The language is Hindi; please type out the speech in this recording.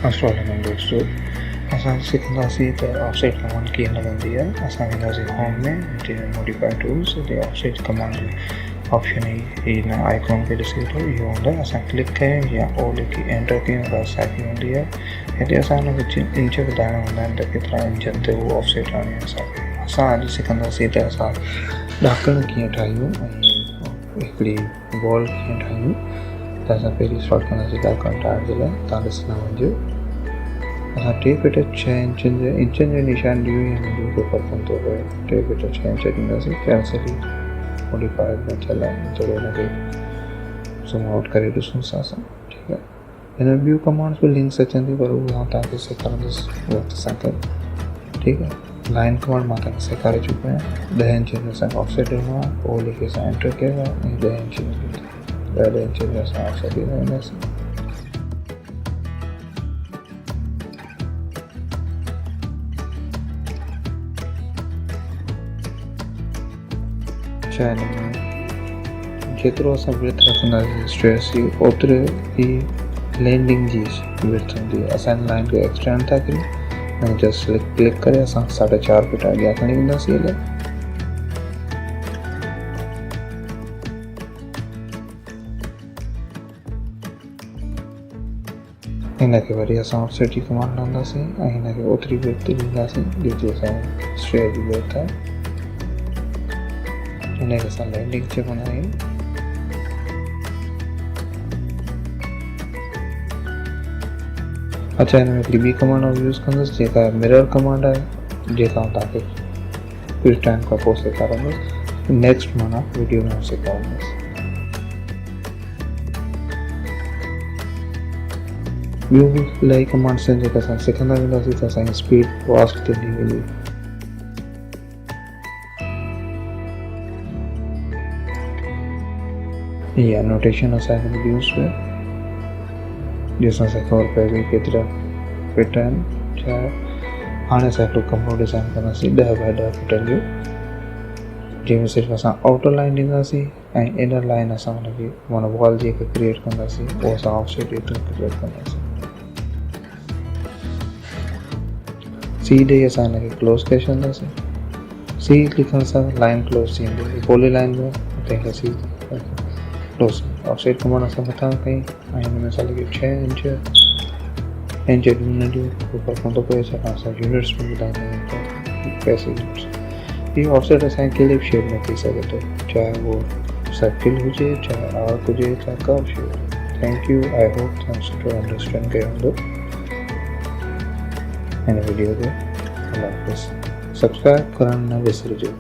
अस्सलाम दोस्तों, असां सिखंदासीं त ऑफसेट कमांड कीअं लॻंदी आहे। असां वेंदासीं होम में, हिते मॉडिफाई टूल्स, हिते ऑफसेट कमांड ऑप्शन ही हिन आइकॉन खे ॾिसे थो, इहो हूंदो आहे। असां क्लिक कयूं या ओ लिखी एंटर कयूं त साॻी हूंदी आहे। हिते असां हुनखे इंच ॿुधाइणा हूंदा आहिनि त केतिरा इंचनि ते उहो ऑफसेट आणे असां अॼु सिखंदासीं त असां ॾाकण कीअं ठाहियूं ऐं हिकिड़ी वॉल कीअं ठाहियूं। त असां पहिरीं स्टार्ट कंदासीं ॾाकण ठाहिण जे लाइ। तव्हां ॾिसंदा वञिजो, असां 2 फीट 6 इंचनि जो निशान ॾियूं या न ॾियूं, कोई फ़र्क़ु कोन थो पए। 2 फीट 6 इंच ॾींदासीं। कैंसिल मॉडिफायर में थियल आहे, थोरो हुनखे ज़ूम आउट करे ॾिसूं था असां। ठीकु आहे, हिन में ॿियूं कमांड्स बि लिंक्स अचनि थियूं, पर उहे तव्हांखे सेखारींदुसि वक़्त सां गॾु। ठीकु आहे, लाइन कमांड मां तव्हांखे सेखारे चुको आहियां। 10 इंच में असांखे ऑफसेट ॾियणो आहे, पोइ लिखी असां एंटर कयो आहे ऐं 10 इंच में असां ऑफसेट ॾींदा वेंदासीं। हिन में जेतिरो असां विर्थ रखंदासीं स्ट्रेस जी, ओतिरे ई लैंडिंग जी विर्थ हूंदी आहे। असां हिन लाइन खे एक्सटेंड था करियूं ऐं जस्ट क्लिक करे असां 4.5 फीट अॻियां खणी वेंदासीं। हिनखे वरी असां ऑफसेट जी कमांड हणंदासीं ऐं हिनखे ओतिरी विर्थ ॾींदासीं जेतिरी असां स्ट्रेस जी विर्थ आहे। हिनखे असां लैंडिंग चवंदा आहियूं। अच्छा, हिन में हिकिड़ी ॿी कमांड यूज़ कंदुसि जेका मिरर कमांड आहे, जेका तव्हांखे कुझु टाइम खां पोइ सेखारींदुसि। नेक्स्ट माना वीडियो में सेखारींदुसि। ॿियूं बि इलाही कमांड्स आहिनि जेका असां सिखंदा वेंदासीं त असांजी स्पीड फास्ट थींदी वेंदी। इहा एनोटेशन असां हिन में यूज़ कयो, जंहिंसां असांखे ख़बर पए भई केतिरा फिट आहिनि छा। हाणे असां हिकिड़ो कमिरो डिज़ाइन कंदासीं 10 बाय 10 फीटनि जो, जंहिंमें सिर्फ़ु असां आउटर लाइन ॾींदासीं ऐं इनर लाइन असां हुनखे माना वॉल जेके क्रिएट कंदासीं उहो असां ऑफसेट एतिरो क्रिएट कंदासीं। सी ॾेई असां हिनखे क्लोज़ करे छॾींदासीं। सी लिखण सां लाइन क्लोज़ थींदी, पोली लाइन में तंहिंखां सी क्लोज़। ऑफसेट कमांड असां मथां कई ऐं हिन में असां लिखी 6 इंच ॾियूं न ॾियूं, कोई फ़र्क़ु कोन थो पए। छाकाणि असां यूनिट्स में ॿुधाईंदा आहियूं त पैसे यूनिट्स। इहो ऑफसेट असांजे कहिड़े बि शेप में थी सघे थो, चाहे उहो सर्किल हुजे, चाहे आर्क हुजे, चाहे कर्व शेप हुजे। थैंक यू, आई होप तव्हां सुठो अंडरस्टैंड कयो हूंदो हिन वीडियो खे। अल्लाह हाफ़िज़। सब्सक्राइब करणु न विसरिजो।